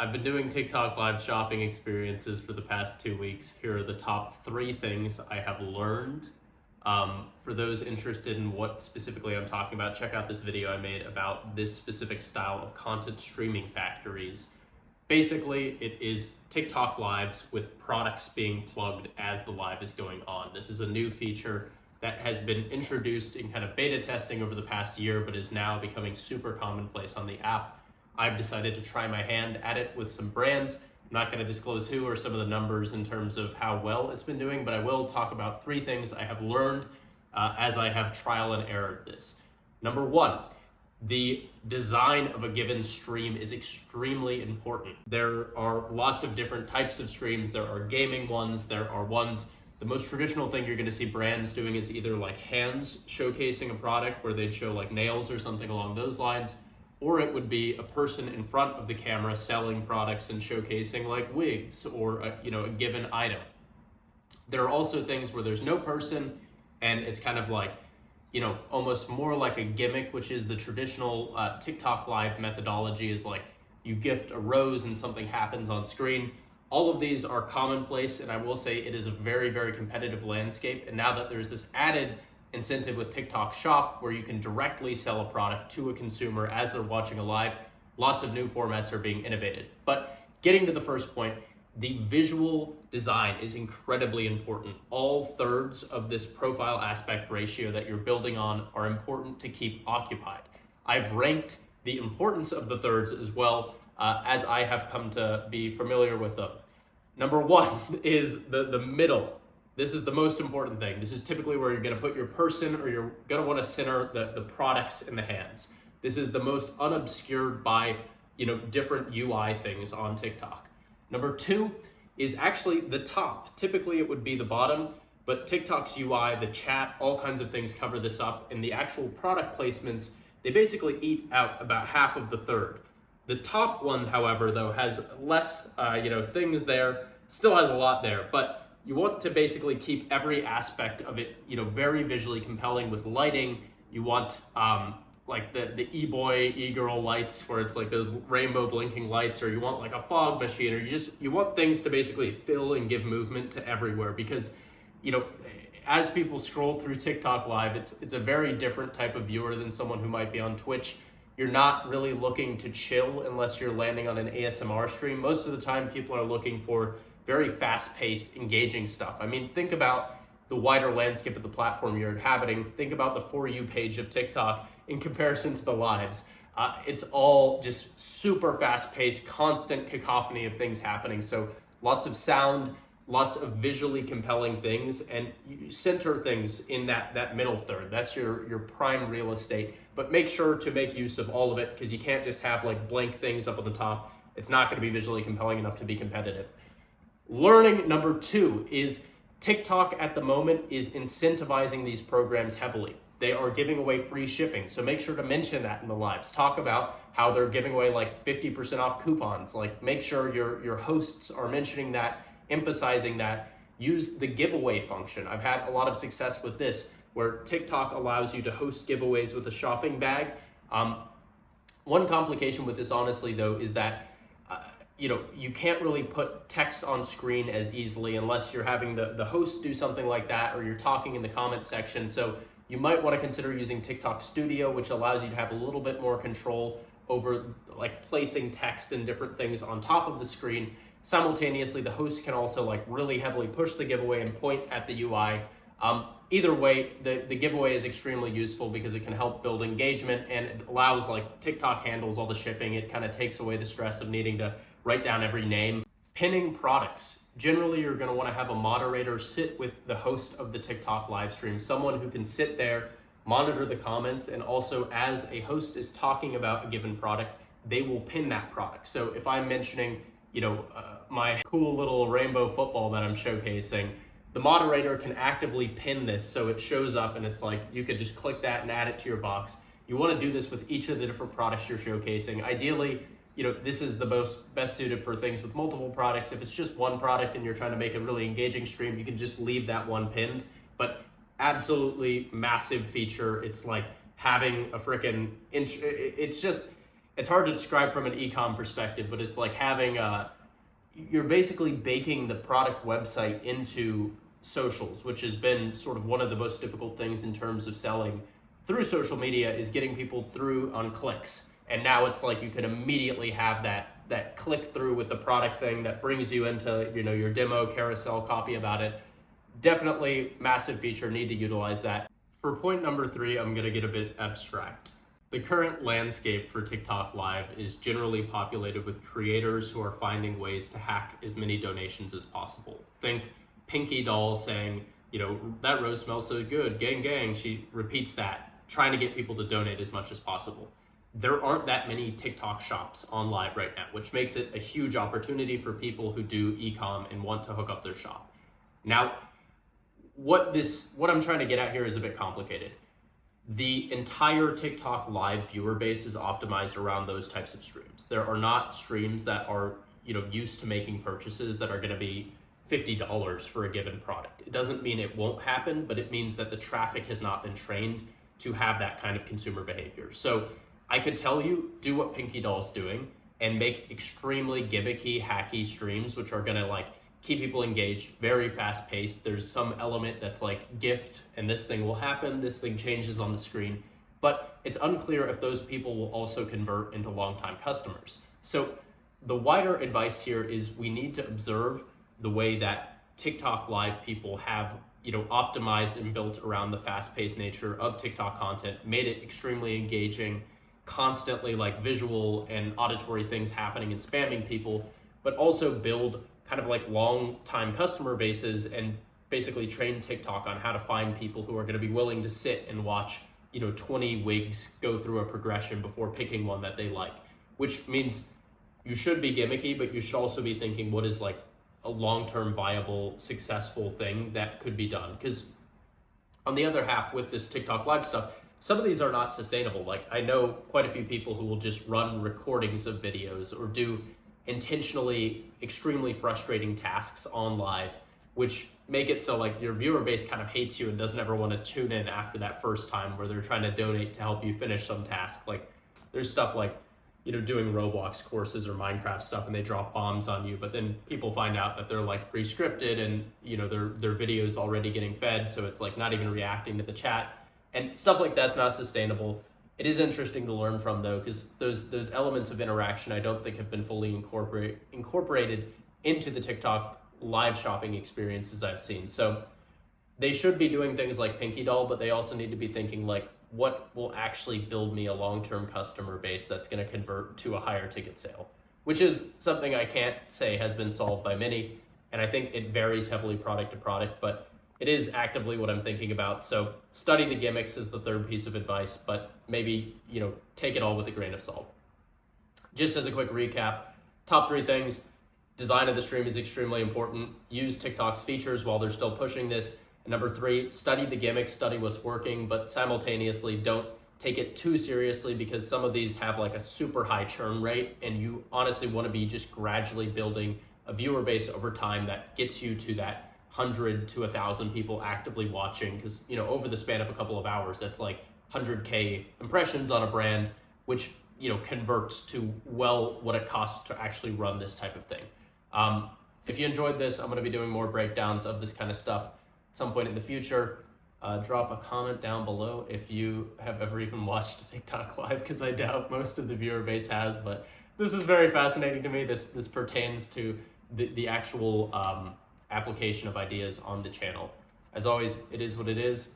I've been doing TikTok live shopping experiences for the past 2 weeks. Here are the top 3 things I have learned. For those interested in what specifically I'm talking about, check out this video I made about this specific style of content streaming factories. Basically, it is TikTok lives with products being plugged as the live is going on. This is a new feature that has been introduced in kind of beta testing over the past year, but is now becoming super commonplace on the app. I've decided to try my hand at it with some brands. I'm not going to disclose who or some of the numbers in terms of how well it's been doing, but I will talk about 3 things I have learned as I have trial and errored this. Number 1, the design of a given stream is extremely important. There are lots of different types of streams. There are gaming ones, there are ones. The most traditional thing you're going to see brands doing is either like hands showcasing a product where they'd show like nails or something along those lines, or it would be a person in front of the camera selling products and showcasing like wigs or a given item. There are also things where there's no person and it's kind of like, almost more like a gimmick, which is the traditional TikTok live methodology is like you gift a rose and something happens on screen. All of these are commonplace, and I will say it is a very, very competitive landscape. And now that there's this added incentive with TikTok Shop where you can directly sell a product to a consumer as they're watching a live, lots of new formats are being innovated. But getting to the first point, the visual design is incredibly important. All thirds of this profile aspect ratio that you're building on are important to keep occupied. I've ranked the importance of the thirds as well as I have come to be familiar with them. Number 1 is the middle. This is the most important thing. This is typically where you're going to put your person, or you're going to want to center the products in the hands. This is the most unobscured by different UI things on TikTok. Number 2 is actually the top. Typically it would be the bottom, but TikTok's UI, the chat, all kinds of things cover this up, and the actual product placements, they basically eat out about half of the third. The top one, however, though, has less things there, still has a lot there, but you want to basically keep every aspect of it, very visually compelling with lighting. You want like the e-boy, e-girl lights where it's like those rainbow blinking lights, or you want like a fog machine, or you want things to basically fill and give movement to everywhere, because as people scroll through TikTok live, it's a very different type of viewer than someone who might be on Twitch. You're not really looking to chill unless you're landing on an ASMR stream. Most of the time people are looking for very fast-paced, engaging stuff. I mean, think about the wider landscape of the platform you're inhabiting. Think about the For You page of TikTok in comparison to the lives. It's all just super fast-paced, constant cacophony of things happening. So lots of sound, lots of visually compelling things, and you center things in that middle third. That's your prime real estate. But make sure to make use of all of it, because you can't just have like blank things up on the top. It's not going to be visually compelling enough to be competitive. Learning number 2 is TikTok at the moment is incentivizing these programs heavily. They are giving away free shipping, so make sure to mention that in the lives. Talk about how they're giving away like 50% off coupons. Like, make sure your hosts are mentioning that, emphasizing that. Use the giveaway function. I've had a lot of success with this, where TikTok allows you to host giveaways with a shopping bag. One complication with this, honestly, though, is that you can't really put text on screen as easily unless you're having the host do something like that, or you're talking in the comment section. So you might want to consider using TikTok Studio, which allows you to have a little bit more control over like placing text and different things on top of the screen. Simultaneously, the host can also like really heavily push the giveaway and point at the UI. Either way, the giveaway is extremely useful because it can help build engagement, and it allows, like, TikTok handles all the shipping. It kind of takes away the stress of needing to write down every name. Pinning products. Generally, you're going to want to have a moderator sit with the host of the TikTok live stream, someone who can sit there, monitor the comments, and also as a host is talking about a given product, they will pin that product. So if I'm mentioning, my cool little rainbow football that I'm showcasing, the moderator can actively pin this so it shows up, and it's like you could just click that and add it to your box. You want to do this with each of the different products you're showcasing. Ideally, this is the best suited for things with multiple products. If it's just one product and you're trying to make a really engaging stream, you can just leave that one pinned. But absolutely massive feature. It's like having a freaking it's hard to describe from an e-com perspective, but it's like having you're basically baking the product website into socials, which has been sort of one of the most difficult things in terms of selling through social media, is getting people through on clicks. And now it's like you can immediately have that click through with the product thing that brings you into, you know, your demo carousel copy about it. Definitely massive feature, need to utilize that. For point number 3, I'm gonna get a bit abstract. The current landscape for TikTok Live is generally populated with creators who are finding ways to hack as many donations as possible. Think Pinky Doll saying, you know, that rose smells so good, gang gang. She repeats that, trying to get people to donate as much as possible. There aren't that many TikTok shops on Live right now, which makes it a huge opportunity for people who do e-com and want to hook up their shop. Now, what I'm trying to get at here is a bit complicated. The entire TikTok Live viewer base is optimized around those types of streams. There are not streams that are, you know, used to making purchases that are going to be $50 for a given product. It doesn't mean it won't happen, but it means that the traffic has not been trained to have that kind of consumer behavior. So I could tell you, do what Pinky Doll's doing and make extremely gimmicky, hacky streams, which are going to like keep people engaged, very fast paced. There's some element that's like gift and this thing will happen, this thing changes on the screen, but it's unclear if those people will also convert into longtime customers. So the wider advice here is we need to observe the way that TikTok Live people have, you know, optimized and built around the fast-paced nature of TikTok content, made it extremely engaging, constantly like visual and auditory things happening and spamming people, but also build kind of like long time customer bases and basically train TikTok on how to find people who are going to be willing to sit and watch, you know, 20 wigs go through a progression before picking one that they like, which means you should be gimmicky, but you should also be thinking what is like a long-term viable, successful thing that could be done. Because on the other half, with this TikTok Live stuff, some of these are not sustainable. Like I know quite a few people who will just run recordings of videos or do intentionally extremely frustrating tasks on Live, which make it so like your viewer base kind of hates you and doesn't ever want to tune in after that first time where they're trying to donate to help you finish some task. Like there's stuff like, you know, doing Roblox courses or Minecraft stuff and they drop bombs on you, but then people find out that they're like pre-scripted and, you know, their video's already getting fed, so it's like not even reacting to the chat, and stuff like that's not sustainable. It is interesting to learn from though, because those elements of interaction I don't think have been fully incorporated into the TikTok Live shopping experiences I've seen. So they should be doing things like Pinky Doll, but they also need to be thinking like, what will actually build me a long-term customer base that's going to convert to a higher ticket sale, which is something I can't say has been solved by many. And I think it varies heavily product to product, but it is actively what I'm thinking about. So study the gimmicks is the third piece of advice, but maybe, you know, take it all with a grain of salt. Just as a quick recap, top 3 things: design of the stream is extremely important. Use TikTok's features while they're still pushing this. And number 3, study the gimmicks, study what's working, but simultaneously don't take it too seriously, because some of these have like a super high churn rate, and you honestly want to be just gradually building a viewer base over time that gets you to that 100 to 1,000 people actively watching, because, you know, over the span of a couple of hours, that's like 100K impressions on a brand, which, you know, converts to well what it costs to actually run this type of thing. If you enjoyed this, I'm going to be doing more breakdowns of this kind of stuff at some point in the future. Drop a comment down below if you have ever even watched a TikTok Live, because I doubt most of the viewer base has, but this is very fascinating to me. This pertains to the actual application of ideas on the channel. As always, it is what it is.